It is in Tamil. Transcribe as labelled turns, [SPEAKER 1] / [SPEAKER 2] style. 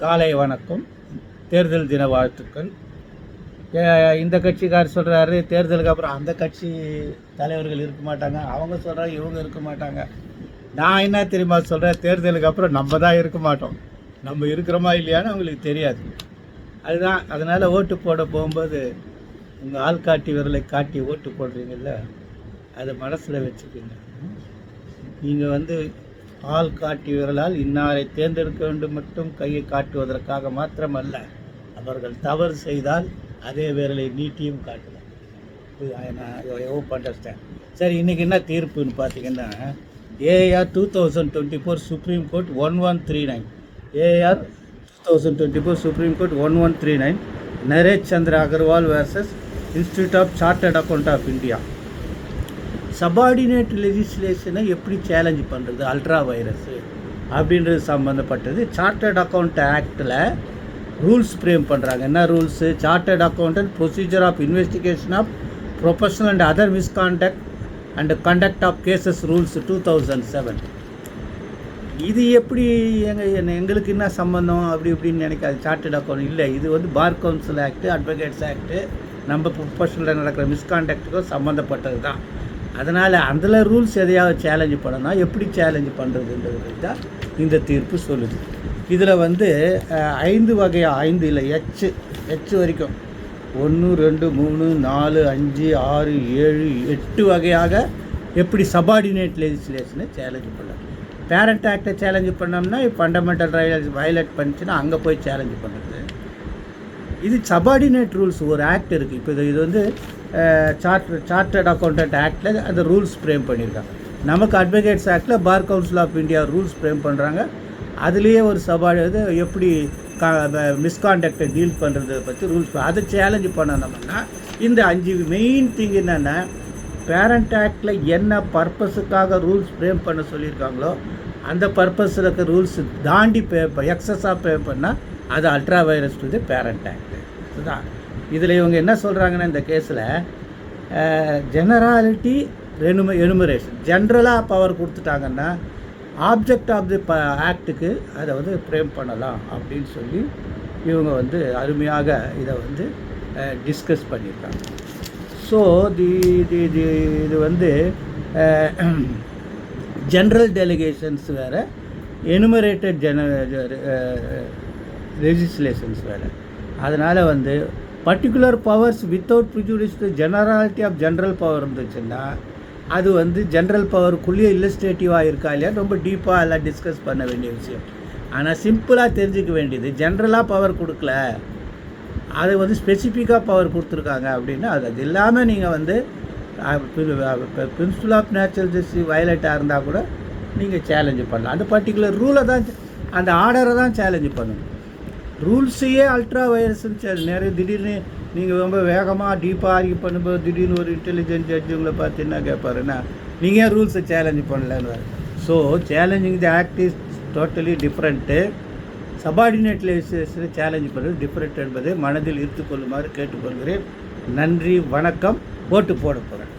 [SPEAKER 1] காலை வணக்கம். தேர்தல் தின வாழ்த்துக்கள். இந்த கட்சிக்காரர் சொல்கிறாரு தேர்தலுக்கு அப்புறம் அந்த கட்சி தலைவர்கள் இருக்க மாட்டாங்க, அவங்க சொல்கிறாங்க இவங்க இருக்க மாட்டாங்க. நான் என்ன தெரியுமா சொல்கிறேன், தேர்தலுக்கு அப்புறம் நம்ம தான் இருக்க மாட்டோம். நம்ம இருக்கிறோமா இல்லையான்னு அவங்களுக்கு தெரியாது. அதுதான். அதனால் ஓட்டு போட போகும்போது உங்கள் ஆள்காட்டி விரலை காட்டி ஓட்டு போடுறீங்கல்ல, அதை மனசில் வச்சுக்கோங்க. நீங்கள் ஆள் காட்டி விரலால் இன்னாரை தேர்ந்தெடுக்க வேண்டும் மட்டும் கையை காட்டுவதற்காக மாத்திரமல்ல, அவர்கள் தவறு செய்தால் அதே விரலை நீட்டியும் காட்டலாம். அண்டர்ஸ்டாண்ட். சரி, இன்றைக்கி என்ன தீர்ப்புன்னு பார்த்தீங்கன்னா, AR 2024 supreme court 1139, AR 2024 supreme court 1139, Naresh Chandra Agarwal versus institute of chartered account of India. Subordinate லெஜிஸ்லேஷனை எப்படி சேலஞ்ச் பண்ணுறது, அல்ட்ரா வைரஸு அப்படின்றது சம்மந்தப்பட்டது. சார்ட்டர்ட் அக்கௌண்ட் ஆக்டில் ரூல்ஸ் ஃப்ரேம் பண்ணுறாங்க. என்ன rules? Chartered accountant procedure of investigation of professional and other misconduct and conduct of cases rules 2007. இது எப்படி எங்களுக்கு என்ன சம்மந்தம் அப்படி இப்படின்னு நினைக்காது. சார்ட்டர்ட் அக்கௌண்ட் இல்லை, இது bar council act, advocates act, நம்ம ப்ரொஃபஷனலில் நடக்கிற மிஸ்கான்டக்ட்டுக்கும் சம்மந்தப்பட்டது தான். அதனால் அதில் ரூல்ஸ் எதையாவது சேலஞ்சு பண்ணணும், எப்படி சேலஞ்சு பண்ணுறதுன்றது தான் இந்த தீர்ப்பு சொல்லுது. இதில் 5 வகையாக, 5 இல்லை, ஹெச் வரைக்கும் 1 2 3 4 5 6 7 8 வகையாக எப்படி சபார்டினேட் லெஜிஸ்லேஷனை சேலஞ்சு பண்ணலாம். பேரண்ட் ஆக்டை சேலஞ்சு பண்ணோம்னா ஃபண்டமெண்டல் ரைட்ஸ் வயலேட் பண்ணிச்சுன்னா அங்கே போய் சேலஞ்சு பண்ணுறது. இது சபார்டினேட் ரூல்ஸ் ஒரு ஆக்ட் இருக்குது. இப்போ இது சார்ட்டர்ட் அக்கௌண்டன்ட் ஆக்டில் அந்த ரூல்ஸ் ஃப்ரேம் பண்ணியிருக்காங்க. நமக்கு அட்வொகேட்ஸ் ஆக்டில் bar council of India rules frame பண்ணுறாங்க. அதுலேயே ஒரு எப்படி மிஸ்கான்டக்டை டீல் பண்ணுறதை பற்றி ரூல்ஸ் அதை சேலஞ்சு பண்ணணும்னா இந்த 5 மெயின் திங் என்னென்னா, பேரண்ட் ஆக்டில் என்ன பர்பஸுக்காக ரூல்ஸ் ஃப்ரேம் பண்ண சொல்லியிருக்காங்களோ அந்த பர்பஸில் இருக்க ரூல்ஸ் தாண்டி எக்ஸஸாக பே பண்ணால் அது ultra virus to the parent act. இதுதான். இதில் இவங்க என்ன சொல்கிறாங்கன்னா, இந்த கேஸில் ஜெனராலிட்டி எனுமரேஷன் ஜென்ரலாக பவர் கொடுத்துட்டாங்கன்னா ஆப்ஜெக்ட் ஆஃப் தி ஆக்டுக்கு அதை ஃப்ரேம் பண்ணலாம் அப்படின்னு சொல்லி இவங்க அருமையாக இதை டிஸ்கஸ் பண்ணியிருக்காங்க. ஸோ இது ஜென்ரல் டெலிகேஷன்ஸ் வேறு, எனுமரேட்டட் லெஜிஸ்லேஷன்ஸ் வேறு. அதனால் particular powers without prejudice to generality of general power இருந்துச்சுன்னா அது ஜென்ரல் பவருக்குள்ளேயே இல்லஸ்ட்ரேட்டிவாக இருக்கா இல்லையா ரொம்ப டீப்பாக எல்லாம் டிஸ்கஸ் பண்ண வேண்டிய விஷயம். ஆனால் சிம்பிளாக தெரிஞ்சிக்க வேண்டியது, ஜென்ரலாக பவர் கொடுக்கல, அது ஸ்பெசிஃபிக்காக பவர் கொடுத்துருக்காங்க அப்படின்னா அது இல்லாமல் நீங்கள் பிரின்சிபல் ஆஃப் நேச்சுரல் ஜஸ்டிஸ் வயலேட்டாக இருந்தால் கூட நீங்கள் சேலஞ்சு பண்ணலாம். அந்த பர்டிகுலர் ரூலை தான், அந்த ஆர்டரை தான் சேலஞ்சு பண்ணணும். ரூல்ஸையே அல்ட்ரா வைரஸ்ன்னு நிறைய திடீர்னு நீங்கள் ரொம்ப வேகமாக டீப்பாக ஆர்கியூ பண்ணும்போது திடீர்னு ஒரு இன்டெலிஜென்ட் ஜட்ஜு உங்களை பார்த்து என்ன கேட்பாருன்னா, நீங்கள் ஏன் ரூல்ஸை சேலஞ்சு பண்ணலன்னு. So challenging the act is totally different. Subordinate லெஜிஸ்லேஷனை சேலஞ்ச் பண்ணுறது டிஃப்ரெண்ட் என்பதை மனதில் இருத்துக்கொள்ளுமாறு கேட்டுக்கொள்கிறேன். நன்றி, வணக்கம். ஓட்டு போட போகிறேன்.